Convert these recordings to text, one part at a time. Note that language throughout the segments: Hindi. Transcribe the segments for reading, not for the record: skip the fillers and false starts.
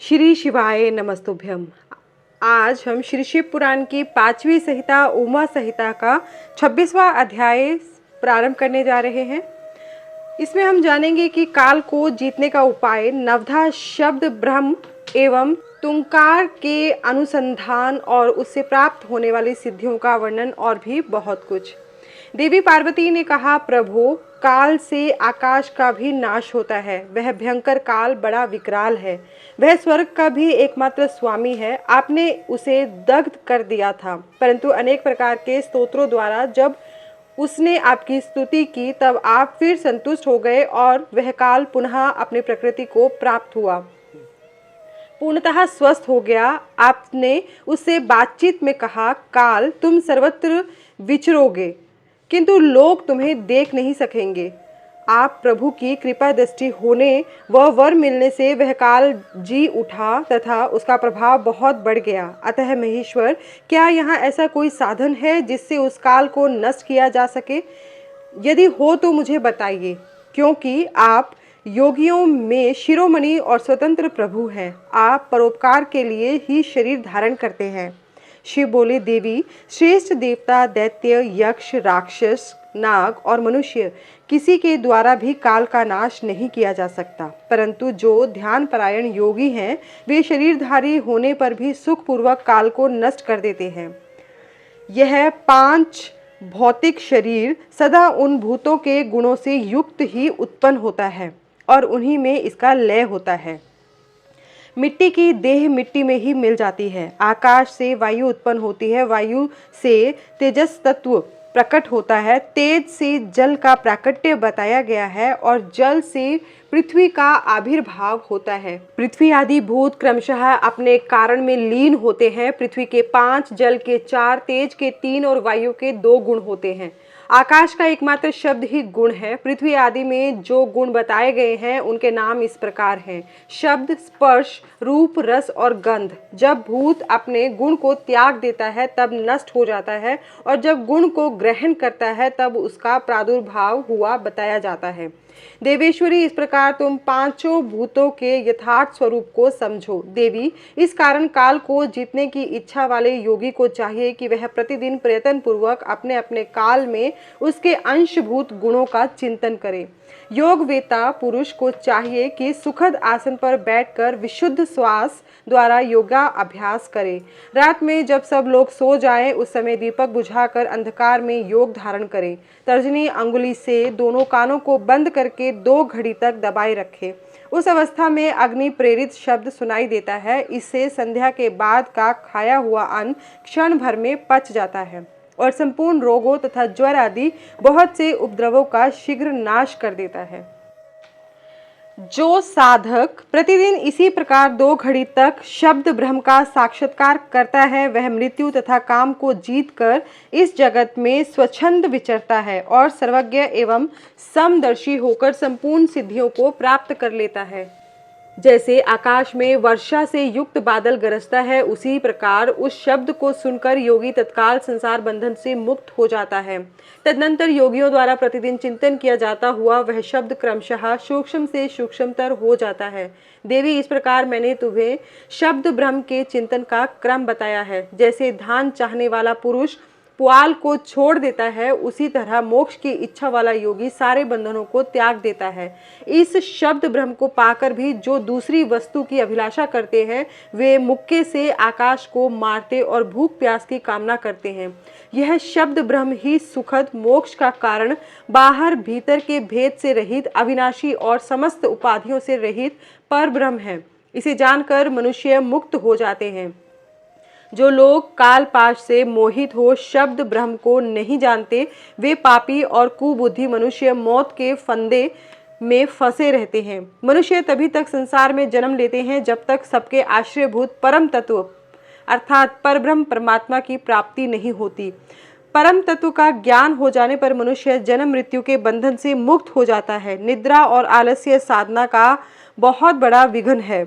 श्री शिवाय नमस्तुभ्यम। आज हम श्री शिव पुराण की 5वीं संहिता उमा संहिता का 26वां अध्याय प्रारंभ करने जा रहे हैं। इसमें हम जानेंगे कि काल को जीतने का उपाय, नवधा शब्द ब्रह्म एवं तुंकार के अनुसंधान और उससे प्राप्त होने वाली सिद्धियों का वर्णन और भी बहुत कुछ। देवी पार्वती ने कहा, प्रभु, काल से आकाश का भी नाश होता है। वह भयंकर काल बड़ा विकराल है। वह स्वर्ग का भी एकमात्र स्वामी है। आपने उसे दग्ध कर दिया था, परंतु अनेक प्रकार के स्तोत्रों द्वारा जब उसने आपकी स्तुति की तब आप फिर संतुष्ट हो गए और वह काल पुनः अपनी प्रकृति को प्राप्त हुआ, पूर्णतः स्वस्थ हो गया। आपने उससे बातचीत में कहा, काल, तुम सर्वत्र विचरोगे किंतु लोग तुम्हें देख नहीं सकेंगे। आप प्रभु की कृपा दृष्टि होने व वर मिलने से वह काल जी उठा तथा उसका प्रभाव बहुत बढ़ गया। अतः महेश्वर, क्या यहाँ ऐसा कोई साधन है जिससे उस काल को नष्ट किया जा सके? यदि हो तो मुझे बताइए, क्योंकि आप योगियों में शिरोमणि और स्वतंत्र प्रभु हैं। आप परोपकार के लिए ही शरीर धारण करते हैं। शिव बोले, देवी, श्रेष्ठ देवता, दैत्य, यक्ष, राक्षस, नाग और मनुष्य किसी के द्वारा भी काल का नाश नहीं किया जा सकता, परंतु जो ध्यान परायण योगी हैं वे शरीरधारी होने पर भी सुखपूर्वक काल को नष्ट कर देते हैं। यह 5 भौतिक शरीर सदा उन भूतों के गुणों से युक्त ही उत्पन्न होता है और उन्हीं में इसका लय होता है। मिट्टी की देह मिट्टी में ही मिल जाती है। आकाश से वायु उत्पन्न होती है, वायु से तेजस तत्व प्रकट होता है, तेज से जल का प्राकट्य बताया गया है और जल से पृथ्वी का आविर्भाव होता है। पृथ्वी आदि भूत क्रमशः अपने कारण में लीन होते हैं। पृथ्वी के 5, जल के 4, तेज के 3 और वायु के 2 गुण होते हैं। आकाश का एकमात्र शब्द ही गुण है। पृथ्वी आदि में जो गुण बताए गए हैं उनके नाम इस प्रकार हैं: शब्द, स्पर्श, रूप, रस और गंध। जब भूत अपने गुण को त्याग देता है तब नष्ट हो जाता है और जब गुण को ग्रहण करता है तब उसका प्रादुर्भाव हुआ बताया जाता है। देवेश्वरी, इस प्रकार तुम 5 भूतों के यथार्थ स्वरूप को समझो। देवी, इस कारण काल को जीतने की इच्छा वाले योगी को चाहिए कि वह प्रतिदिन प्रयत्न पूर्वक अपने अपने काल में उसके अंशभूत गुणों का चिंतन करे। योगवेता पुरुष को चाहिए कि सुखद आसन पर बैठकर विशुद्ध श्वास द्वारा योगा अभ्यास करे। रात में जब सब लोग सो जाएं उस समय दीपक बुझाकर अंधकार में योग धारण करे। तर्जनी अंगुली से दोनों कानों को बंद करके 2 घड़ी तक दबाए रखे। उस अवस्था में अग्नि प्रेरित शब्द सुनाई देता है। इससे संध्या के बाद का खाया हुआ अन्न क्षण भर में पच जाता है और संपूर्ण रोगों तथा ज्वर आदि बहुत से उपद्रवों का शीघ्र नाश कर देता है। जो साधक प्रतिदिन इसी प्रकार 2 घड़ी तक शब्द ब्रह्म का साक्षात्कार करता है वह मृत्यु तथा काम को जीतकर इस जगत में स्वच्छंद विचरता है और सर्वज्ञ एवं समदर्शी होकर संपूर्ण सिद्धियों को प्राप्त कर लेता है। जैसे आकाश में वर्षा से युक्त बादल गरजता है, उसी प्रकार उस शब्द को सुनकर योगी तत्काल संसार बंधन से मुक्त हो जाता है। तदनंतर योगियों द्वारा प्रतिदिन चिंतन किया जाता हुआ वह शब्द क्रमशः सूक्ष्म से सूक्ष्मतर हो जाता है। देवी, इस प्रकार मैंने तुम्हें शब्द ब्रह्म के चिंतन का क्रम बताया है। जैसे धान चाहने वाला पुरुष पुआल को छोड़ देता है, उसी तरह मोक्ष की इच्छा वाला योगी सारे बंधनों को त्याग देता है। इस शब्द ब्रह्म को पाकर भी जो दूसरी वस्तु की अभिलाषा करते हैं वे मुक्के से आकाश को मारते और भूख प्यास की कामना करते हैं। यह शब्द ब्रह्म ही सुखद मोक्ष का कारण, बाहर भीतर के भेद से रहित, अविनाशी और समस्त उपाधियों से रहित पर ब्रह्म है। इसे जानकर मनुष्य मुक्त हो जाते हैं। जो लोग काल पाश से मोहित हो शब्द ब्रह्म को नहीं जानते वे पापी और कुबुद्धि मनुष्य मौत के फंदे में फंसे रहते हैं। मनुष्य तभी तक संसार में जन्म लेते हैं जब तक सबके आश्रयभूत परम तत्व अर्थात परब्रह्म परमात्मा की प्राप्ति नहीं होती। परम तत्व का ज्ञान हो जाने पर मनुष्य जन्म मृत्यु के बंधन से मुक्त हो जाता है। निद्रा और आलस्य साधना का बहुत बड़ा विघ्न है।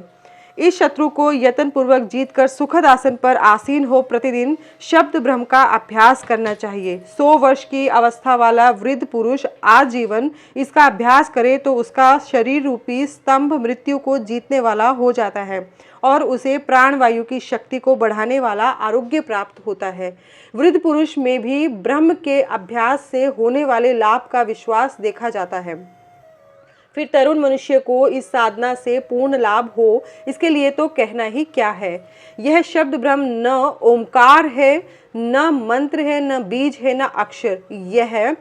इस शत्रु को यत्न पूर्वक जीत कर सुखद आसन पर आसीन हो प्रतिदिन शब्द ब्रह्म का अभ्यास करना चाहिए। 100 वर्ष की अवस्था वाला वृद्ध पुरुष आजीवन इसका अभ्यास करे तो उसका शरीर रूपी स्तंभ मृत्यु को जीतने वाला हो जाता है और उसे प्राणवायु की शक्ति को बढ़ाने वाला आरोग्य प्राप्त होता है। वृद्ध पुरुष में भी ब्रह्म के अभ्यास से होने वाले लाभ का विश्वास देखा जाता है। फिर तरुण मनुष्य को इस साधना से पूर्ण लाभ हो, इसके लिए तो कहना ही क्या है। यह शब्द ब्रह्म न ओमकार है, न मंत्र है, न बीज है, न अक्षर। यह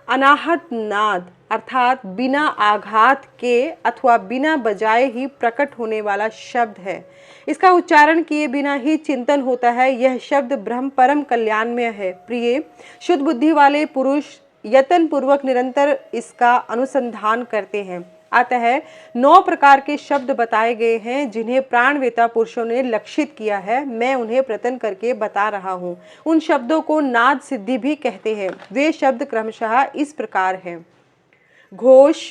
अनाहत नाद अर्थात बिना आघात के अथवा बिना बजाए ही प्रकट होने वाला शब्द है। इसका उच्चारण किए बिना ही चिंतन होता है। यह शब्द ब्रह्म परम कल्याणमय है। प्रिय शुद्ध बुद्धि वाले पुरुष यत्न पूर्वक निरंतर इसका अनुसंधान करते हैं। अतः 9 प्रकार के शब्द बताए गए हैं जिन्हें प्राणवेता पुरुषों ने लक्षित किया है। मैं उन्हें प्रयत्न करके बता रहा हूँ। उन शब्दों को नाद सिद्धि भी कहते हैं। वे शब्द क्रमशः इस प्रकार हैं: घोष,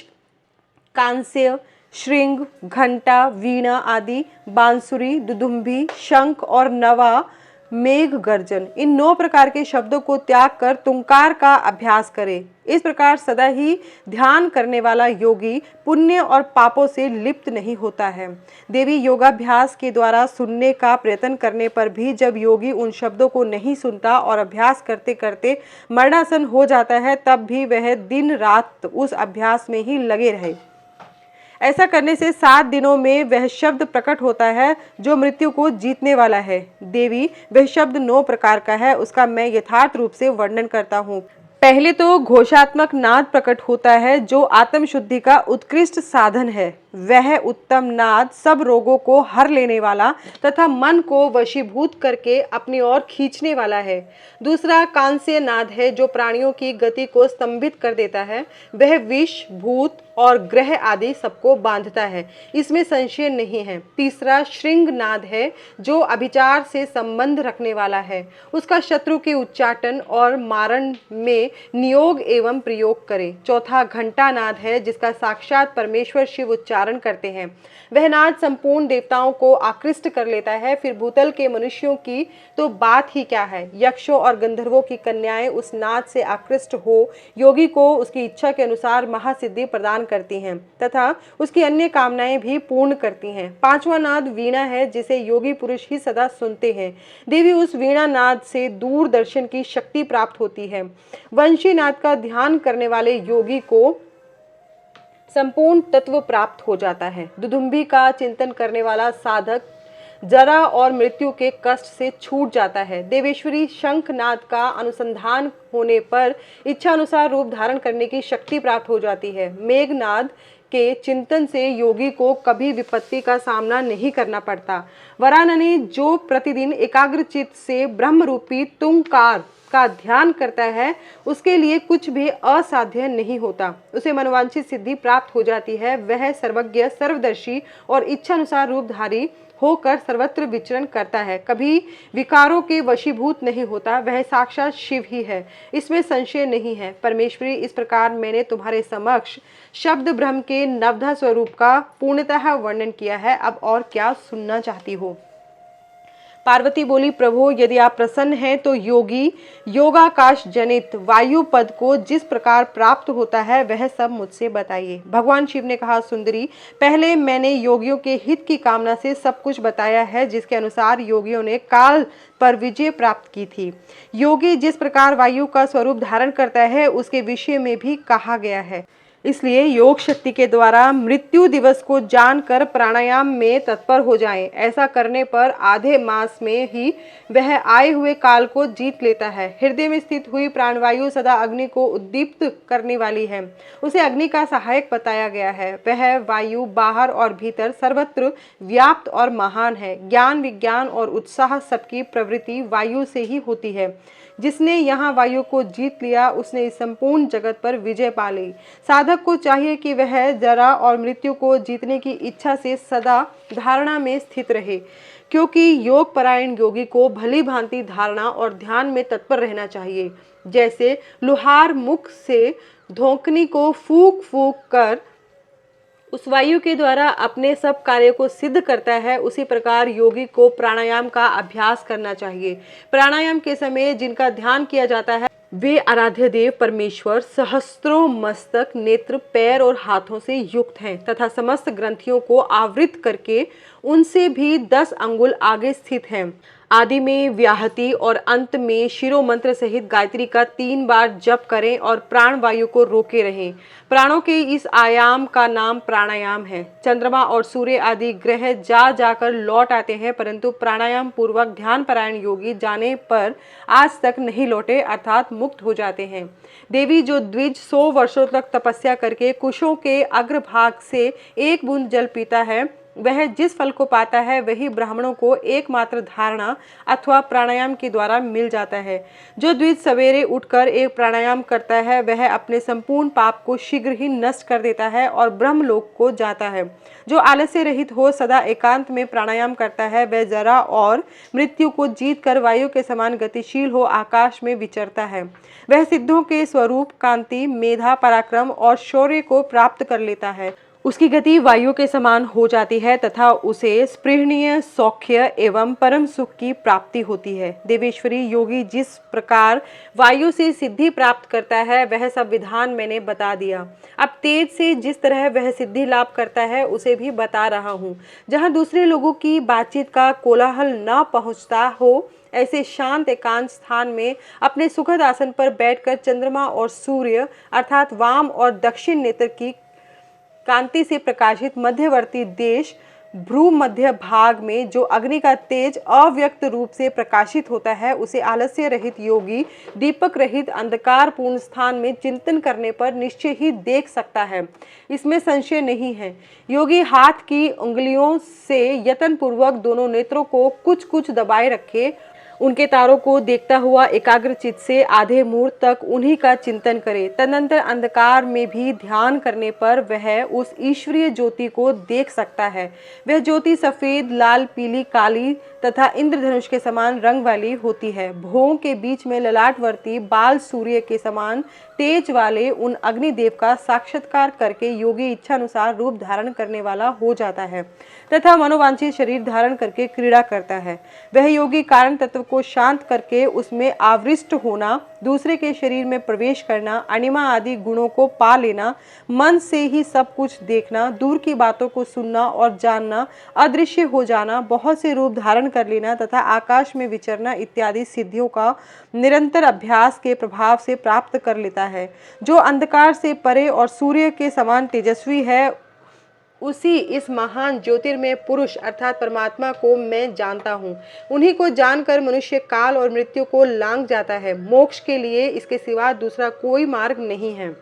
कांस्य, श्रृंग, घंटा, वीणा आदि, बांसुरी, दुदुम्भी, शंख और नवा, मेघ गर्जन। इन 9 प्रकार के शब्दों को त्याग कर तुंकार का अभ्यास करे। इस प्रकार सदा ही ध्यान करने वाला योगी पुण्य और पापों से लिप्त नहीं होता है। देवी योगाभ्यास के द्वारा सुनने का प्रयत्न करने पर भी जब योगी उन शब्दों को नहीं सुनता और अभ्यास करते करते मरणासन हो जाता है, तब भी वह दिन रात उस अभ्यास में ही लगे रहे। ऐसा करने से 7 दिनों में वह शब्द प्रकट होता है जो मृत्यु को जीतने वाला है। देवी, वह शब्द 9 प्रकार का है, उसका मैं यथार्थ रूप से वर्णन करता हूँ। पहले तो घोषात्मक नाद प्रकट होता है जो आत्म शुद्धि का उत्कृष्ट साधन है। वह उत्तम नाद सब रोगों को हर लेने वाला तथा मन को वशीभूत करके अपनी ओर खींचने वाला है। दूसरा कांस्य नाद है जो प्राणियों की गति को स्तंभित कर देता है। वह विष, भूत और ग्रह आदि सबको बांधता है, इसमें संशय नहीं है। तीसरा श्रृंग नाद है जो अभिचार से संबंध रखने वाला है। उसका शत्रु के उच्चाटन और मारण में नियोग एवं प्रयोग करे। चौथा घंटा नाद है जिसका साक्षात परमेश्वर शिव उच्चारण करते हैं। वह नाद संपूर्ण देवताओं को आकृष्ट कर लेता है। फिर भूतल के मनुष्यों की तो बात ही क्या है। यक्षों और गंधर्वों की कन्याएं उस नाद से आकृष्ट हो योगी को उसकी इच्छा के अनुसार महासिद्धि प्रदान करती हैं तथा उसकी अन्य कामनाएं भी पूर्ण करती हैं। 5वां नाद वीणा है जिसे योगी पुरुष ही सदा सुनते हैं। देवी, उस वीणा नाद से दूरदर्शन की शक्ति प्राप्त होती है। वंशी नाद का ध्यान करने वाले योगी को संपूर्ण तत्व प्राप्त हो जाता है। दुदुम्भी का चिंतन करने वाला साधक जरा और मृत्यु के कष्ट से छूट जाता है। देवेश्वरी शंखनाद का अनुसंधान होने पर इच्छा अनुसार रूप धारण करने की शक्ति प्राप्त हो जाती है। मेघनाद के चिंतन से योगी को कभी विपत्ति का सामना नहीं करना पड़ता। वरानने जो प्रतिदिन एकाग्रचित्त से ब्रह्म रूपी तुंकार का ध्यान करता है उसके लिए कुछ भी असाध्य नहीं होता। उसे मनोवांछित सिद्धि प्राप्त हो जाती है। वह सर्वज्ञ, सर्वदर्शी और इच्छानुसार रूपधारी होकर सर्वत्र विचरण करता है, कभी विकारों के वशीभूत नहीं होता। वह साक्षात शिव ही है, इसमें संशय नहीं है। परमेश्वरी, इस प्रकार मैंने तुम्हारे समक्ष शब्द ब्रह्म के नवधा स्वरूप का पूर्णतः वर्णन किया है। अब और क्या सुनना चाहती हो? पार्वती बोली, प्रभु यदि आप प्रसन्न हैं तो योगी योगाकाश जनित वायु पद को जिस प्रकार प्राप्त होता है वह सब मुझसे बताइए। भगवान शिव ने कहा, सुंदरी, पहले मैंने योगियों के हित की कामना से सब कुछ बताया है जिसके अनुसार योगियों ने काल पर विजय प्राप्त की थी। योगी जिस प्रकार वायु का स्वरूप धारण करता है उसके विषय में भी कहा गया है। इसलिए योग शक्ति के द्वारा मृत्यु दिवस को जानकर प्राणायाम में तत्पर हो जाएं। ऐसा करने पर आधे मास में ही वह आए हुए काल को जीत लेता है। हृदय में स्थित हुई प्राणवायु सदा अग्नि को उद्दीप्त करने वाली है। उसे अग्नि का सहायक बताया गया है। वह वायु बाहर और भीतर सर्वत्र व्याप्त और महान है। ज्ञान, विज्ञान और उत्साह सबकी प्रवृत्ति वायु से ही होती है। जिसने यहाँ वायु को जीत लिया उसने इस संपूर्ण जगत पर विजय पा ली। साधक को चाहिए कि वह जरा और मृत्यु को जीतने की इच्छा से सदा धारणा में स्थित रहे, क्योंकि योग परायण योगी को भली भांति धारणा और ध्यान में तत्पर रहना चाहिए। जैसे लुहार मुख से धोकनी को फूंक फूंक कर उस वायु के द्वारा अपने सब कार्य को सिद्ध करता है, उसी प्रकार योगी को प्राणायाम का अभ्यास करना चाहिए। प्राणायाम के समय जिनका ध्यान किया जाता है वे आराध्य देव परमेश्वर सहस्त्रों मस्तक, नेत्र, पैर और हाथों से युक्त हैं तथा समस्त ग्रंथियों को आवृत करके उनसे भी 10 अंगुल आगे स्थित हैं। आदि में व्याहति और अंत में शिरो मंत्र सहित गायत्री का 3 बार जप करें और प्राण वायु को रोके रहें। प्राणों के इस आयाम का नाम प्राणायाम है। चंद्रमा और सूर्य आदि ग्रह जा जाकर लौट आते हैं, परंतु प्राणायाम पूर्वक ध्यान परायण योगी जाने पर आज तक नहीं लौटे, अर्थात मुक्त हो जाते हैं। देवी जो द्विज 100 वर्षों तक तपस्या करके कुशों के अग्रभाग से 1 बूंद जल पीता है, वह जिस फल को पाता है वही ब्राह्मणों को एकमात्र धारणा अथवा प्राणायाम के द्वारा मिल जाता है। जो द्विज सवेरे उठकर एक प्राणायाम करता है वह अपने संपूर्ण पाप को शीघ्र ही नष्ट कर देता है और ब्रह्मलोक को जाता है। जो आलस्य रहित हो सदा एकांत में प्राणायाम करता है वह जरा और मृत्यु को जीत कर वायु के समान गतिशील हो आकाश में विचरता है। वह सिद्धों के स्वरूप, कांति, मेधा, पराक्रम और शौर्य को प्राप्त कर लेता है। उसकी गति वायु के समान हो जाती है तथा उसे स्पृहणीय सौख्य एवं परम सुख की प्राप्ति होती है। देवेश्वरी योगी जिस प्रकार वायु से सिद्धि प्राप्त करता है वह सब विधान मैंने बता दिया। अब तेज से जिस तरह वह सिद्धि लाभ करता है उसे भी बता रहा हूँ। जहाँ दूसरे लोगों की बातचीत का कोलाहल न पहुँचता हो, ऐसे शांत एकांत स्थान में अपने सुखद आसन पर बैठकर चंद्रमा और सूर्य अर्थात वाम और दक्षिण नेत्र की कांति से प्रकाशित मध्यवर्ती देश भ्रू मध्य भाग में जो अग्नि का तेज अव्यक्त रूप से प्रकाशित होता है उसे आलस्य रहित योगी दीपक रहित अंधकार पूर्ण स्थान में चिंतन करने पर निश्चय ही देख सकता है, इसमें संशय नहीं है। योगी हाथ की उंगलियों से यत्न पूर्वक दोनों नेत्रों को कुछ कुछ दबाए रखे, उनके तारों को देखता हुआ एकाग्र चित्त से आधे मुहूर्त तक उन्हीं का चिंतन करे। तदनंतर अंधकार में भी ध्यान करने पर वह उस ईश्वरीय ज्योति को देख सकता है। वह ज्योति सफेद, लाल, पीली, काली तथा इंद्रधनुष के समान रंग वाली होती है। भौं के बीच में ललाटवर्ती बाल सूर्य के समान तेज वाले उन अग्निदेव का साक्षात्कार करके योगी इच्छानुसार रूप धारण करने वाला हो जाता है तथा मनोवांछित शरीर धारण करके क्रीड़ा करता है। वह योगी कारण तत्व को शांत करके उसमें आवृष्ट होना, दूसरे के शरीर में प्रवेश करना, अणिमा आदि गुणों को पा लेना, मन से ही सब कुछ देखना, दूर की बातों को सुनना और जानना, अदृश्य हो जाना, बहुत से रूप धारण कर लेना तथा आकाश में विचरना इत्यादि सिद्धियों का निरंतर अभ्यास के प्रभाव से प्राप्त कर लेता है। जो अंधकार से परे और सूर्य के समान तेजस्वी है उसी इस महान ज्योतिर्मय पुरुष अर्थात परमात्मा को मैं जानता हूँ। उन्हीं को जानकर मनुष्य काल और मृत्यु को लांघ जाता है। मोक्ष के लिए इसके सिवा दूसरा कोई मार्ग नहीं है।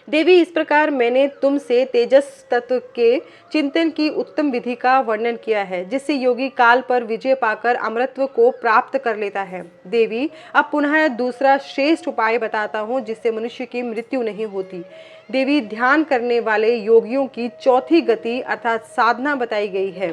देवी, इस प्रकार मैंने तुमसे तेजस तत्व के चिंतन की उत्तम विधि का वर्णन किया है, जिससे योगी काल पर विजय पाकर अमरत्व को प्राप्त कर लेता है। देवी, अब पुनः दूसरा श्रेष्ठ उपाय बताता हूँ जिससे मनुष्य की मृत्यु नहीं होती। देवी, ध्यान करने वाले योगियों की चौथी गति अर्थात साधना बताई गई है।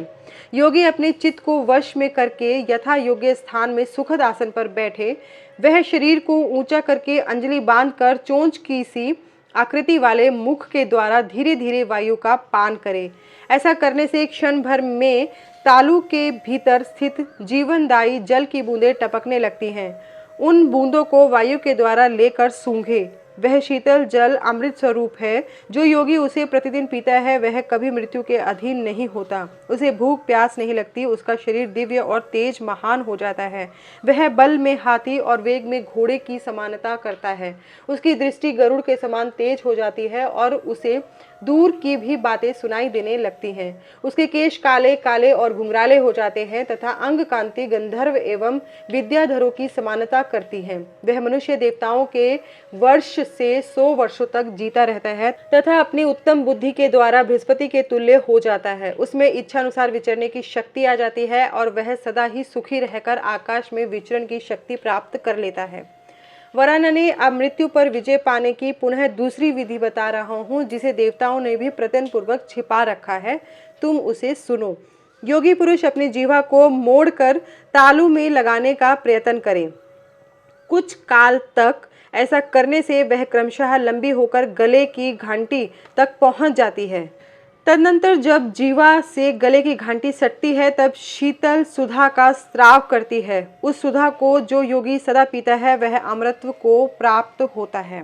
योगी अपने चित्त को वश में करके यथा योग्य स्थान में सुखद आसन पर बैठे, वह शरीर को ऊंचा करके अंजलि बांधकर चोंच की सी आकृति वाले मुख के द्वारा धीरे धीरे वायु का पान करे। ऐसा करने से क्षण भर में तालू के भीतर स्थित जीवनदायी जल की बूंदें टपकने लगती हैं। उन बूंदों को वायु के द्वारा लेकर सूंघे। वह शीतल जल अमृत स्वरूप है। जो योगी उसे प्रतिदिन पीता है वह कभी मृत्यु के अधीन नहीं होता। उसे भूख प्यास नहीं लगती। उसका शरीर दिव्य और तेज महान हो जाता है। वह बल में हाथी और वेग में घोड़े की समानता करता है। उसकी दृष्टि गरुड़ के समान तेज हो जाती है और उसे दूर की भी बातें सुनाई देने लगती हैं। उसके केश काले काले और घुंघराले हो जाते हैं तथा अंग कांति गंधर्व एवं विद्याधरों की समानता करती है। वह मनुष्य देवताओं के वर्ष से 100 वर्षों तक जीता रहता है तथा अपनी उत्तम बुद्धि के द्वारा बृहस्पति के तुल्य हो जाता है। उसमें इच्छानुसार विचरने की शक्ति आ जाती है और वह सदा ही सुखी रहकर आकाश में विचरण की शक्ति प्राप्त कर लेता है। वरानने, अब मृत्यु पर विजय पाने की पुनः दूसरी विधि बता रहा हूँ जिसे देवताओं ने भी प्रयत्न पूर्वक छिपा रखा है। तुम उसे सुनो। योगी पुरुष अपनी जीवा को मोड़कर तालू में लगाने का प्रयत्न करें। कुछ काल तक ऐसा करने से वह क्रमशः लंबी होकर गले की घंटी तक पहुंच जाती है। तदनंतर जब जीवा से गले की घंटी सटती है तब शीतल सुधा का स्राव करती है। उस सुधा को जो योगी सदा पीता है वह अमृतत्व को प्राप्त होता है।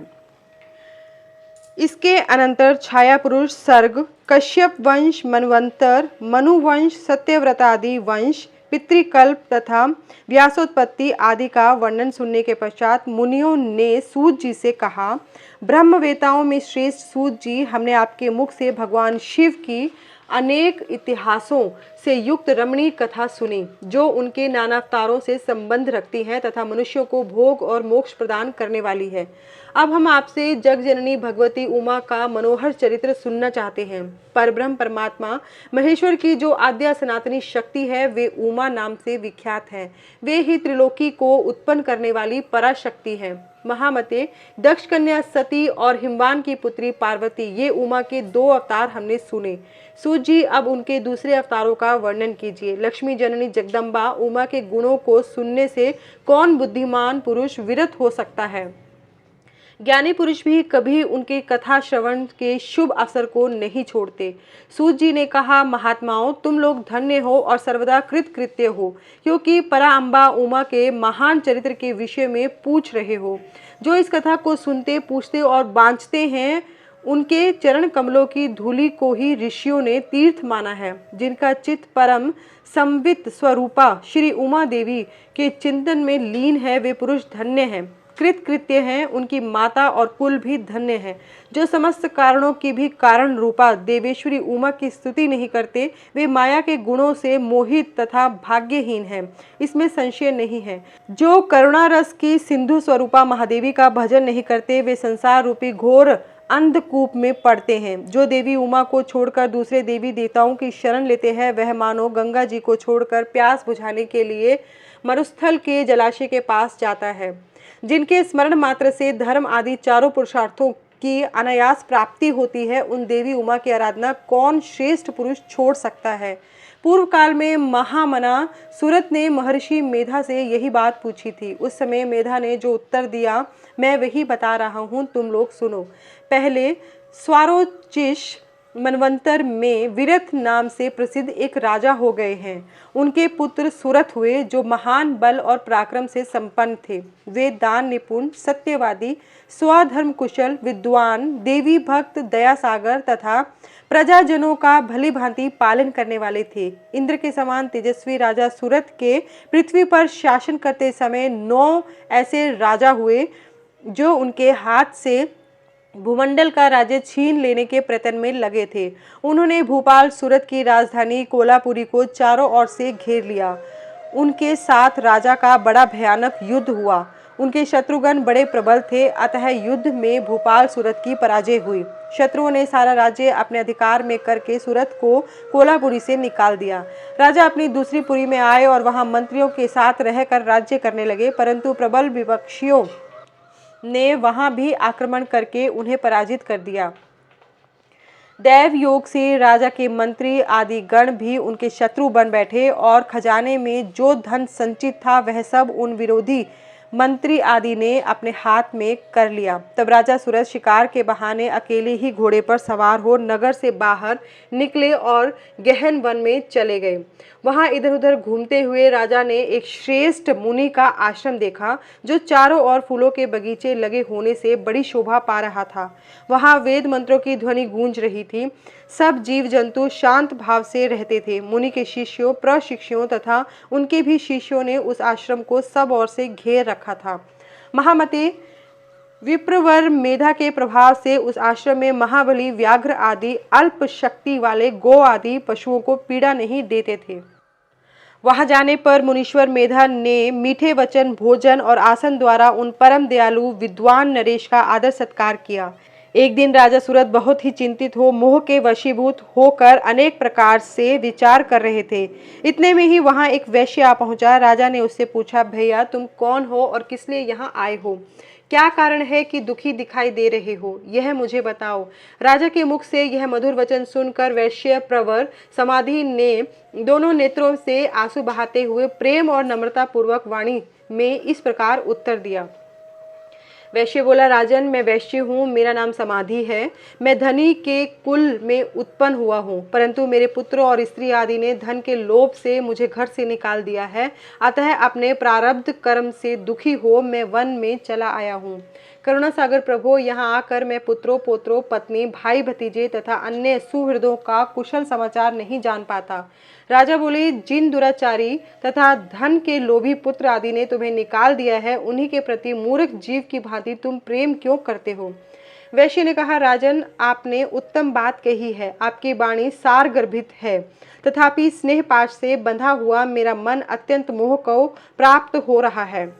इसके अनंतर छाया पुरुष सर्ग, कश्यप वंश, मनवंतर, मनुवंश, सत्यव्रतादि वंश, पितृकल्प तथा व्यासोत्पत्ति आदि का वर्णन सुनने के पश्चात मुनियों ने सूत जी से कहा, ब्रह्मवेताओं में श्रेष्ठ सूत जी, हमने आपके मुख से भगवान शिव की अनेक इतिहासों से युक्त रमणीक कथा सुनी, जो उनके नाना अवतारों से संबंध रखती हैं तथा मनुष्यों को भोग और मोक्ष प्रदान करने वाली है। अब हम आपसे जगजननी भगवती उमा का मनोहर चरित्र सुनना चाहते हैं। परब्रह्म परमात्मा महेश्वर की जो आद्या सनातनी शक्ति है वे उमा नाम से विख्यात है। वे ही त्रिलोकी को उत्पन्न करने वाली पराशक्ति है। महामते, दक्ष कन्या सती और हिमवान की पुत्री पार्वती, ये उमा के 2 अवतार हमने सुने। सूत जी, अब उनके दूसरे अवतारों का वर्णन कीजिए। लक्ष्मी जननी जगदम्बा उमा के गुणों को सुनने से कौन बुद्धिमान पुरुष विरत हो सकता है? ज्ञानी पुरुष भी कभी उनके कथा श्रवण के शुभ अवसर को नहीं छोड़ते। सूत जी ने कहा, महात्माओं, तुम लोग धन्य हो और सर्वदा कृतकृत्य हो, क्योंकि पराअंबा उमा के महान चरित्र के विषय में पूछ रहे हो। जो इस कथा को सुनते, पूछते और बांचते हैं, उनके चरण कमलों की धूलि को ही ऋषियों ने तीर्थ माना है। जिनका चित्त परम संवित स्वरूपा श्री उमा देवी के चिंतन में लीन है, वे पुरुष धन्य हैं, कृतकृत्य हैं। उनकी माता और कुल भी धन्य है। जो समस्त कारणों की भी कारण रूपा देवेश्वरी उमा की स्तुति नहीं करते, वे माया के गुणों से मोहित तथा भाग्यहीन हैं, इसमें संशय नहीं है। जो करुणा रस की सिंधु स्वरूपा महादेवी का भजन नहीं करते, वे संसार रूपी घोर अंधकूप में पड़ते हैं। जो देवी उमा को छोड़कर दूसरे देवी देवताओं की शरण लेते हैं, वह मानो गंगा जी को छोड़कर प्यास बुझाने के लिए मरुस्थल के जलाशय के पास जाता है। जिनके स्मरण मात्र से धर्म आदि चारों पुरुषार्थों की अनायास प्राप्ति होती है, उन देवी उमा की आराधना कौन श्रेष्ठ पुरुष छोड़ सकता है? पूर्व काल में महामना सूरत ने महर्षि मेधा से यही बात पूछी थी। उस समय मेधा ने जो उत्तर दिया, मैं वही बता रहा हूँ, तुम लोग सुनो। पहले स्वारोचिष मनवंतर में विरथ नाम से प्रसिद्ध एक राजा हो गए हैं। उनके पुत्र सुरथ हुए, जो महान बल और पराक्रम से संपन्न थे। वे दान निपुण, सत्यवादी, स्वधर्म कुशल, विद्वान, देवी भक्त, दया सागर तथा प्रजाजनों का भली भांति पालन करने वाले थे। इंद्र के समान तेजस्वी राजा सुरथ के पृथ्वी पर शासन करते समय 9 ऐसे राजा हुए, जो उनके हाथ से भूमंडल का राज्य छीन लेने के प्रयत्न में लगे थे। उन्होंने भोपाल सूरत की राजधानी कोलापुरी को चारों ओर से घेर लिया। उनके साथ राजा का बड़ा भयानक युद्ध हुआ। उनके शत्रुगण बड़े प्रबल थे, अतः युद्ध में भोपाल सूरत की पराजय हुई। शत्रुओं ने सारा राज्य अपने अधिकार में करके सूरत को कोलापुरी से निकाल दिया। राजा अपनी दूसरी पुरी में आए और वहां मंत्रियों के साथ रहकर राज्य करने लगे, परंतु प्रबल विपक्षियों ने वहां भी आक्रमण करके उन्हें पराजित कर दिया। दैव योग से राजा के मंत्री आदि गण भी उनके शत्रु बन बैठे और खजाने में जो धन संचित था वह सब उन विरोधी मंत्री आदि ने अपने हाथ में कर लिया। तब राजा सूरत शिकार के बहाने अकेले ही घोड़े पर सवार हो नगर से बाहर निकले और गहन वन में चले गए। वहां इधर उधर घूमते हुए राजा ने एक श्रेष्ठ मुनि का आश्रम देखा, जो चारों ओर फूलों के बगीचे लगे होने से बड़ी शोभा पा रहा था। वहां वेद मंत्रों की ध्वनि गूंज रही थी। सब जीव जंतु शांत भाव से रहते थे। मुनि के शिष्यों, प्रशिष्यों तथा उनके भी शिष्यों ने उस आश्रम को सब ओर से घेर रखा था। महामते, विप्रवर मेधा के प्रभाव से उस आश्रम में महाबली व्याघ्र आदि अल्प शक्ति वाले गो आदि पशुओं को पीड़ा नहीं देते थे। वहां जाने पर मुनीश्वर मेधा ने मीठे वचन, भोजन और आसन द्वारा उन परम दयालु विद्वान नरेश का आदर सत्कार किया। एक दिन राजा सूरत बहुत ही चिंतित हो मोह के वशीभूत होकर अनेक प्रकार से विचार कर रहे थे। इतने में ही वहां एक वैश्य आ पहुंचा। राजा ने उससे पूछा, भैया तुम कौन हो और किस लिए यहाँ आए हो? क्या कारण है कि दुखी दिखाई दे रहे हो, यह मुझे बताओ। राजा के मुख से यह मधुर वचन सुनकर वैश्य प्रवर समाधि ने दोनों नेत्रों से आंसू बहाते हुए प्रेम और नम्रता पूर्वक वाणी में इस प्रकार उत्तर दिया। वैश्य बोला, राजन मैं वैश्य हूँ, मेरा नाम समाधि है, मैं धनी के कुल में उत्पन्न हुआ हूँ, परंतु मेरे पुत्र और स्त्री आदि ने धन के लोभ से मुझे घर से निकाल दिया है, अतः अपने प्रारब्ध कर्म से दुखी हो मैं वन में चला आया हूँ। करुणा सागर प्रभु, यहाँ आकर मैं पुत्रों पोत्रों पत्नी भाई भतीजे तथा अन्य सुहृदों का कुशल समाचार नहीं जान पाता। राजा बोले, जिन दुराचारी तथा धन के लोभी पुत्र आदि ने तुम्हें निकाल दिया है, उन्हीं के प्रति मूर्ख जीव की भांति तुम प्रेम क्यों करते हो? वैश्य ने कहा, राजन आपने उत्तम बात कही है, आपकी वाणी सार गर्भित है, तथापि स्नेह पाश से बंधा हुआ मेरा मन अत्यंत मोह को प्राप्त हो रहा है।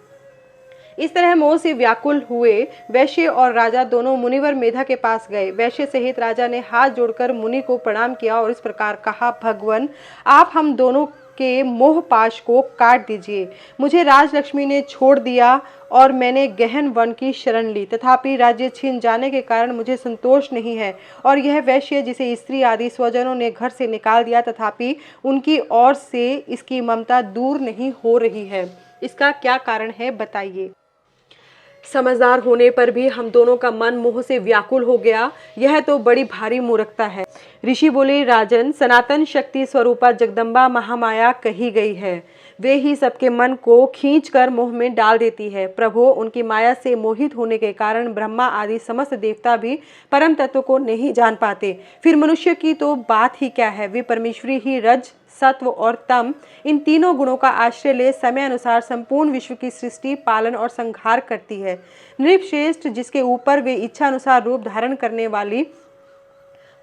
इस तरह मोह से व्याकुल हुए वैश्य और राजा दोनों मुनिवर मेधा के पास गए। वैश्य सहित राजा ने हाथ जोड़कर मुनि को प्रणाम किया और इस प्रकार कहा, भगवान आप हम दोनों के मोह पाश को काट दीजिए। मुझे राजलक्ष्मी ने छोड़ दिया और मैंने गहन वन की शरण ली, तथापि राज्य छीन जाने के कारण मुझे संतोष नहीं है। और यह वैश्य जिसे स्त्री आदि स्वजनों ने घर से निकाल दिया, तथापि उनकी ओर से इसकी ममता दूर नहीं हो रही है, इसका क्या कारण है बताइए। समझदार होने पर भी हम दोनों का मन मोह से व्याकुल हो गया, यह तो बड़ी भारी मूर्खता है। ऋषि बोले, राजन सनातन शक्ति स्वरूपा जगदम्बा महामाया कही गई है, वे ही सबके मन को खींचकर मोह में डाल देती है। प्रभु उनकी माया से मोहित होने के कारण ब्रह्मा आदि समस्त देवता भी परम तत्व को नहीं जान पाते, फिर मनुष्य की तो बात ही क्या है। वे परमेश्वरी ही रज सत्व और तम इन तीनों गुणों का आश्रय ले समय अनुसार संपूर्ण विश्व की सृष्टि पालन और संहार करती है। नृपश्रेष्ठ जिसके ऊपर वे इच्छा अनुसार रूप धारण करने वाली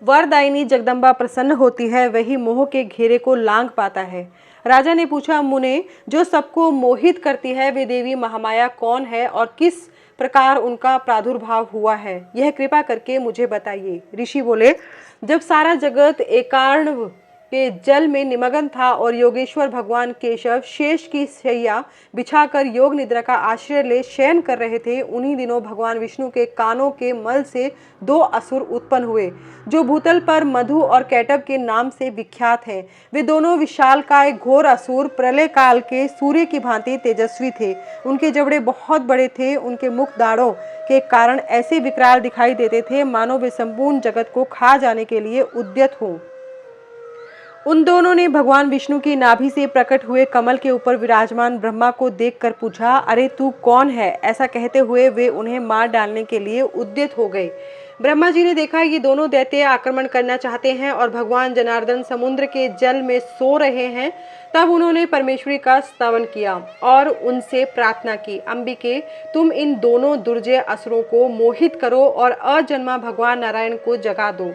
वरदायिनी जगदम्बा प्रसन्न होती है, वही मोह के घेरे को लांघ पाता है। राजा ने पूछा, मुने जो सबको मोहित करती है वे देवी महामाया कौन है और किस प्रकार उनका प्रादुर्भाव हुआ है, यह कृपा करके मुझे बताइए। ऋषि बोले, जब सारा जगत एकार्णव के जल में निमग्न था और योगेश्वर भगवान केशव शेष की शैया बिछाकर योग निद्रा का आश्रय ले शयन कर रहे थे, उन्हीं दिनों भगवान विष्णु के कानों के मल से दो असुर उत्पन्न हुए, जो भूतल पर मधु और कैटव के नाम से विख्यात हैं। वे दोनों विशालकाय घोर असुर प्रलय काल के सूर्य की भांति तेजस्वी थे। उनके जबड़े बहुत बड़े थे, उनके मुख दाढ़ों के कारण ऐसे विकराल दिखाई देते थे मानो वे संपूर्ण जगत को खा जाने के लिए उद्यत हों। उन दोनों ने भगवान विष्णु की नाभि से प्रकट हुए कमल के ऊपर विराजमान ब्रह्मा को देखकर पूछा, अरे तू कौन है? ऐसा कहते हुए वे उन्हें मार डालने के लिए उद्यत हो गए। ब्रह्मा जी ने देखा ये दोनों दैत्य आक्रमण करना चाहते हैं और भगवान जनार्दन समुद्र के जल में सो रहे हैं। तब उन्होंने परमेश्वरी का स्तवन किया और उनसे प्रार्थना की, अंबिके तुम इन दोनों दुर्जय असुरों को मोहित करो और अजन्मा भगवान नारायण को जगा दो।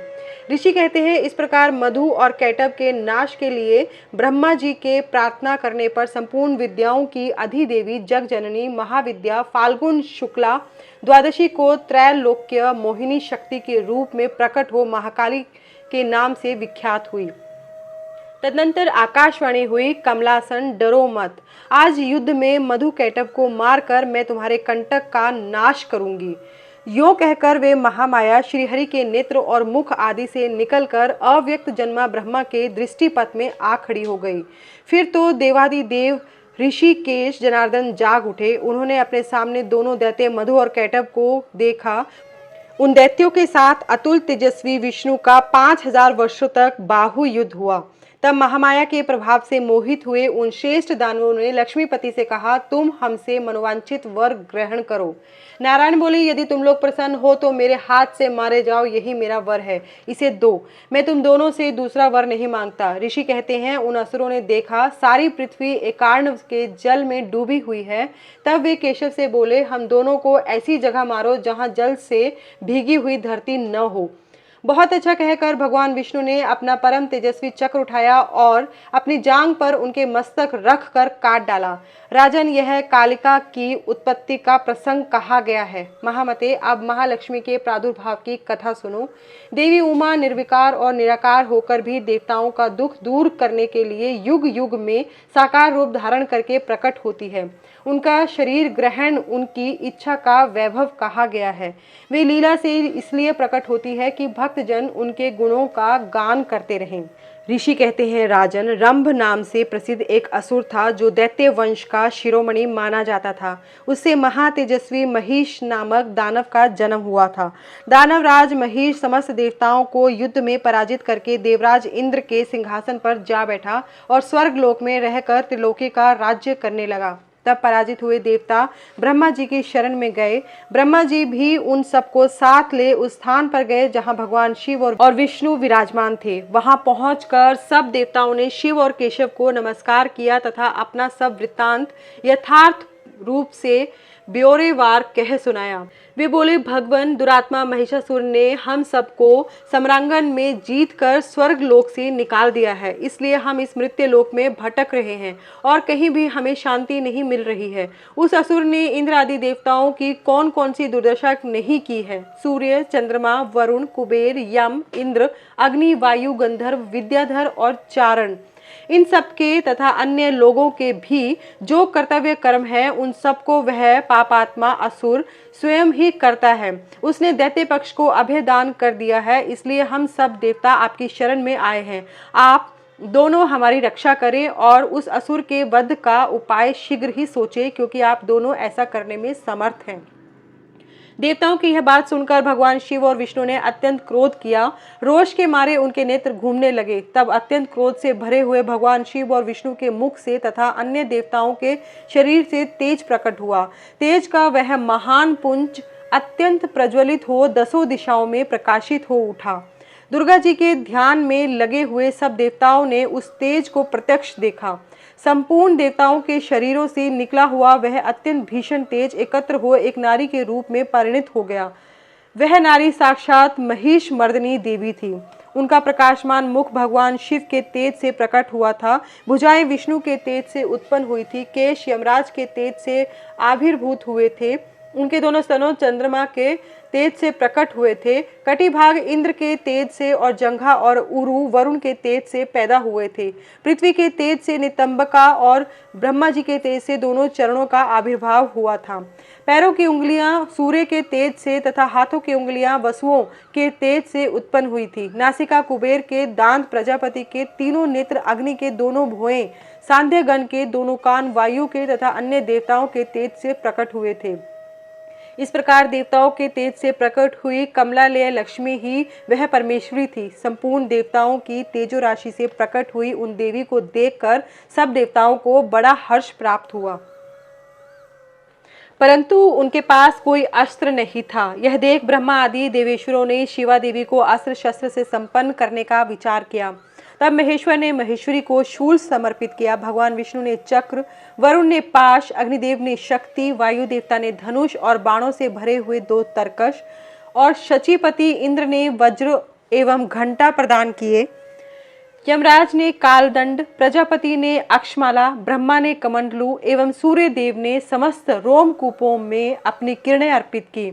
ऋषि कहते हैं, इस प्रकार मधु और कैटव के नाश के लिए ब्रह्मा जी के प्रार्थना करने पर संपूर्ण विद्याओं की अधिदेवी जगजननी महाविद्या फाल्गुन शुक्ला द्वादशी को त्रैलोक्य मोहिनी शक्ति के रूप में प्रकट हो महाकाली के नाम से विख्यात हुई। तदनंतर आकाशवाणी हुई, कमलासन डरो मत, आज युद्ध में मधु कैटव को मारकर मैं तुम्हारे कंटक का नाश करूंगी। यों कहकर वे महामाया श्रीहरि के नेत्र और मुख आदि से निकलकर अव्यक्त जन्मा ब्रह्मा के दृष्टिपथ में आ खड़ी हो गई। फिर तो देवादिदेव ऋषिकेश जनार्दन जाग उठे। उन्होंने अपने सामने दोनों दैत्य मधु और कैटव को देखा। उन दैत्यों के साथ अतुल तेजस्वी विष्णु का 5000 वर्षों तक बाहु युद्ध हुआ। तब महामाया के प्रभाव से मोहित हुए उन श्रेष्ठ दानवों ने लक्ष्मीपति से कहा, तुम हमसे मनोवांछित वर ग्रहण करो। नारायण बोले, यदि तुम लोग प्रसन्न हो तो मेरे हाथ से मारे जाओ, यही मेरा वर है, इसे दो। मैं तुम दोनों से दूसरा वर नहीं मांगता। ऋषि कहते हैं, उन असुरों ने देखा सारी पृथ्वी एकार्णव के जल में डूबी हुई है। तब वे केशव से बोले, हम दोनों को ऐसी जगह मारो जहाँ जल से भीगी हुई धरती न हो। बहुत अच्छा कहकर भगवान विष्णु ने अपना परम तेजस्वी चक्र उठाया और अपनी जांग पर उनके मस्तक रख कर काट डाला। राजन, यह कालिका की उत्पत्ति का प्रसंग कहा गया है। महामते, अब महालक्ष्मी के प्रादुर्भाव की कथा सुनो। देवी उमा निर्विकार और निराकार होकर भी देवताओं का दुख दूर करने के लिए युग युग में साकार रूप धारण करके प्रकट होती है। उनका शरीर ग्रहण उनकी इच्छा का वैभव कहा गया है। वे लीला से इसलिए प्रकट होती है कि भक्तजन उनके गुणों का गान करते रहें। ऋषि कहते हैं राजन, रंभ नाम से प्रसिद्ध एक असुर था जो दैत्य वंश का शिरोमणि माना जाता था। उससे महातेजस्वी महिष नामक दानव का जन्म हुआ था। दानवराज महिष समस्त देवताओं को युद्ध में पराजित करके देवराज इंद्र के सिंहासन पर जा बैठा और स्वर्गलोक में रहकर त्रिलोकी का राज्य करने लगा। तब पराजित हुए देवता ब्रह्मा जी की शरण में गए। ब्रह्मा जी भी उन सबको साथ ले उस स्थान पर गए जहां भगवान शिव और विष्णु विराजमान थे। वहां पहुंचकर सब देवताओं ने शिव और केशव को नमस्कार किया तथा अपना सब वृत्तांत यथार्थ रूप से ब्यौरेवार कह सुनाया। वे बोले, भगवान दुरात्मा महिषासुर ने हम सबको सम्रांगण में जीत कर स्वर्ग लोक से निकाल दिया है, इसलिए हम इस मृत्यु लोक में भटक रहे हैं और कहीं भी हमें शांति नहीं मिल रही है। उस असुर ने इंद्र आदि देवताओं की कौन कौन सी दुर्दशा नहीं की है। सूर्य, चंद्रमा, वरुण, कुबेर, यम, इंद्र, अग्नि, वायु, गंधर्व, विद्याधर और चारण, इन सबके तथा अन्य लोगों के भी जो कर्तव्य कर्म है उन सबको वह पापात्मा असुर स्वयं ही करता है। उसने दैत्य पक्ष को अभय दान कर दिया है, इसलिए हम सब देवता आपकी शरण में आए हैं। आप दोनों हमारी रक्षा करें और उस असुर के वध का उपाय शीघ्र ही सोचें, क्योंकि आप दोनों ऐसा करने में समर्थ हैं। देवताओं की यह बात सुनकर भगवान शिव और विष्णु ने अत्यंत क्रोध किया। रोष के मारे उनके नेत्र घूमने लगे। तब अत्यंत क्रोध से भरे हुए भगवान शिव और विष्णु के मुख से तथा अन्य देवताओं के शरीर से तेज प्रकट हुआ। तेज का वह महान पुंज अत्यंत प्रज्वलित हो दसों दिशाओं में प्रकाशित हो उठा। दुर्गा जी के ध्यान में लगे हुए सब देवताओं ने उस तेज को प्रत्यक्ष देखा। संपूर्ण देवताओं के शरीरों से निकला हुआ वह अत्यंत भीषण तेज एकत्र हो एक नारी के रूप में परिणित हो गया। वह नारी साक्षात महिष मर्दिनी देवी थी। उनका प्रकाशमान मुख भगवान शिव के तेज से प्रकट हुआ था। भुजाएं विष्णु के तेज से उत्पन्न हुई थी। केश यमराज के तेज से आविर्भूत हुए थे। उनके दोनों स्तनों चंद्रमा के तेज से प्रकट हुए थे। कटिभाग इंद्र के तेज से और जंघा और उरु वरुण के तेज से पैदा हुए थे। पृथ्वी के तेज से नितंबका और ब्रह्मा जी के तेज से दोनों चरणों का आविर्भाव हुआ था। पैरों की उंगलियां सूर्य के तेज से तथा हाथों की उंगलियां वसुओं के तेज से उत्पन्न हुई थी। नासिका कुबेर के, दांत प्रजापति के, तीनों नेत्र अग्नि के, दोनों भुएं सांध्यगण के, दोनों कान वायु के तथा अन्य देवताओं के तेज से प्रकट हुए थे। इस प्रकार देवताओं के तेज से प्रकट हुई कमलालय लक्ष्मी ही वह परमेश्वरी थी। संपूर्ण देवताओं की तेजो राशि से प्रकट हुई उन देवी को देखकर सब देवताओं को बड़ा हर्ष प्राप्त हुआ, परंतु उनके पास कोई अस्त्र नहीं था। यह देख ब्रह्मा आदि देवेश्वरों ने शिवा देवी को अस्त्र शस्त्र से संपन्न करने का विचार किया। तब महेश्वर ने महेश्वरी को शूल समर्पित किया। भगवान विष्णु ने चक्र, वरुण ने पाश, अग्निदेव ने शक्ति, वायु देवता ने धनुष और बाणों से भरे हुए 2 तरकश और शचीपति इंद्र ने वज्र एवं घंटा प्रदान किए। यमराज ने कालदंड, प्रजापति ने अक्षमाला, ब्रह्मा ने कमंडलू एवं सूर्य देव ने समस्त रोमकूपों में अपनी किरणें अर्पित की।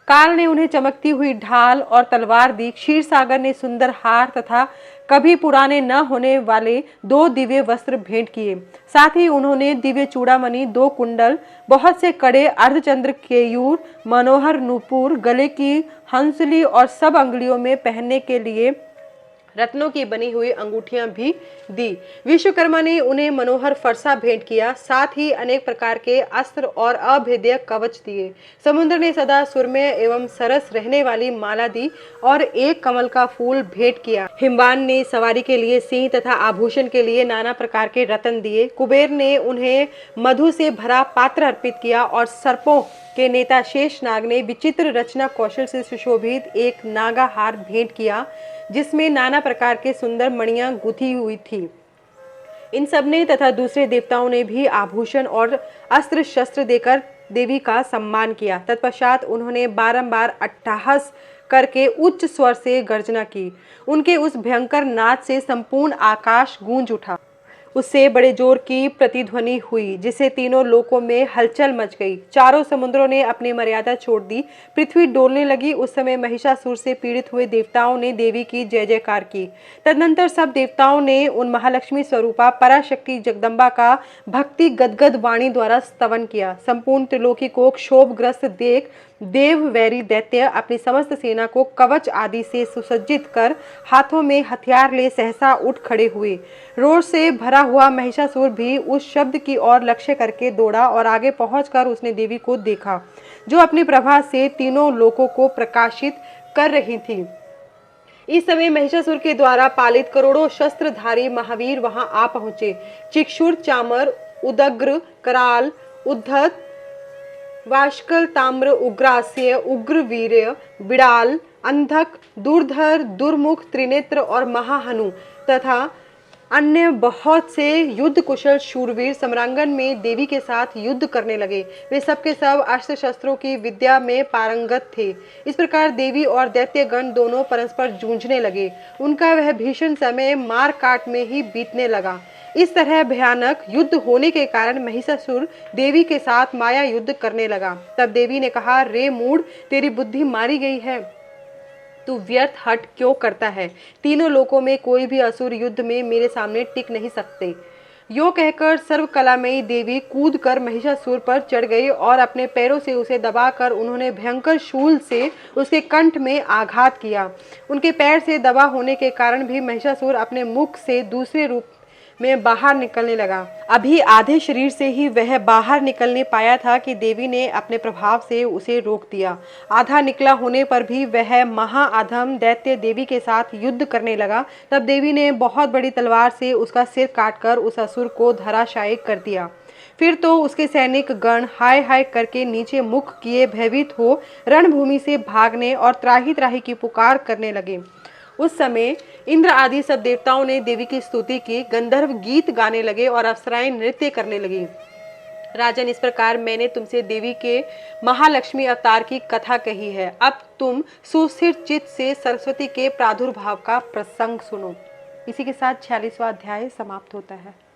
काल ने उन्हें चमकती हुई ढाल और तलवार दी। क्षीर सागर ने सुंदर हार तथा कभी पुराने न होने वाले 2 दिव्य वस्त्र भेंट किए। साथ ही उन्होंने दिव्य चूड़ामणि, 2 कुंडल, बहुत से कड़े, अर्धचंद्र केयूर, मनोहर नूपुर, गले की हंसली और सब अंगुलियों में पहनने के लिए रत्नों की बनी हुई अंगूठियां भी दी। विश्वकर्मा ने उन्हें मनोहर फरसा भेंट किया। साथ ही अनेक प्रकार के अस्त्र और अभेद्य कवच दिए। समुद्र ने सदा सुरमय एवं सरस रहने वाली माला दी और एक कमल का फूल भेंट किया। हिमवान ने सवारी के लिए सिंह तथा आभूषण के लिए नाना प्रकार के रत्न दिए। कुबेर ने उन्हें मधु से भरा पात्र अर्पित किया और सर्पों के नेता शेषनाग ने विचित्र रचना कौशल से सुशोभित एक नागा हार भेंट किया, जिसमें नाना प्रकार के सुंदर मणियां गुथी हुई थी। इन सब ने तथा दूसरे देवताओं ने भी आभूषण और अस्त्र शस्त्र देकर देवी का सम्मान किया। तत्पश्चात उन्होंने बारंबार अट्टहास करके उच्च स्वर से गर्जना की। उनके उस भयंकर नाद से संपूर्ण आकाश गूंज उठा। उससे बड़े जोर की प्रतिध्वनि हुई, जिसे तीनों लोकों में हलचल मच गई। चारों समुद्रों ने अपनी मर्यादा छोड़ दी। पृथ्वी डोलने लगी। उस समय महिषासुर से पीड़ित हुए देवताओं ने देवी की जय जयकार की। तदनंतर सब देवताओं ने उन महालक्ष्मी स्वरूपा पराशक्ति जगदम्बा का भक्ति गदगद वाणी द्वारा स्तवन किया। संपूर्ण त्रिलोकी को क्षोभग्रस्त देख देव वैरी दैत्य अपनी समस्त सेना को कवच आदि से सुसज्जित कर हाथों में हथियार ले सहसा उठ खड़े हुए। रोष से भरा हुआ महिषासुर भी उस शब्द की ओर लक्ष्य करके दौड़ा और आगे पहुंचकर उसने देवी को देखा, जो अपनी प्रभा से तीनों लोकों को प्रकाशित कर रही थी। इस समय महिषासुर के द्वारा पालित करोड़ों शस्त्रधारी महावीर वहां आ पहुंचे। चिक्षुर, चामर, उदग्र, कराल, उद्धत, वाष्कल, ताम्र, उग्रास्य, उग्रवीर्य, बिड़ाल, अंधक, दूरधर, दुर्मुख, त्रिनेत्र और महाहनु तथा अन्य बहुत से युद्ध कुशल शूरवीर सम्रांगण में देवी के साथ युद्ध करने लगे। वे सब के सब अस्त्र शस्त्रों की विद्या में पारंगत थे। इस प्रकार देवी और दैत्यगण दोनों परस्पर जूझने लगे। उनका वह भीषण समय मार काट में ही बीतने लगा। इस तरह भयानक युद्ध होने के कारण महिषासुर देवी के साथ माया युद्ध करने लगा। तब देवी ने कहा, रे मूढ़, तेरी बुद्धि मारी गई है, तू व्यर्थ हट क्यों करता है? तीनों लोकों में कोई भी असुर युद्ध में मेरे सामने टिक नहीं सकते। यो कहकर सर्वकलामयी देवी कूद कर महिषासुर पर चढ़ गई और अपने पैरों से उसे दबाकर उन्होंने भयंकर शूल से उसके कंठ में आघात किया। उनके पैर से दबा होने के कारण भी महिषासुर अपने मुख से दूसरे रूप में बाहर निकलने लगा। अभी आधे शरीर से ही वह बाहर निकलने पाया था कि देवी ने अपने प्रभाव से उसे रोक दिया। आधा निकला होने पर भी वह महाअधम दैत्य देवी के साथ युद्ध करने लगा। तब देवी ने बहुत बड़ी तलवार से उसका सिर काटकर उस असुर को धराशायी कर दिया। फिर तो उसके सैनिक गण हाय हाय करके नीचे मुख किए भयभीत हो रणभूमि से भागने और त्राही त्राही की पुकार करने लगे। उस समय इंद्र आदि सब देवताओं ने देवी की स्तुति की, गंधर्व गीत गाने लगे और अप्सराएं नृत्य करने लगी। राजन, इस प्रकार मैंने तुमसे देवी के महालक्ष्मी अवतार की कथा कही है। अब तुम सुस्थिर चित्त से सरस्वती के प्रादुर्भाव का प्रसंग सुनो। इसी के साथ 46वां अध्याय समाप्त होता है।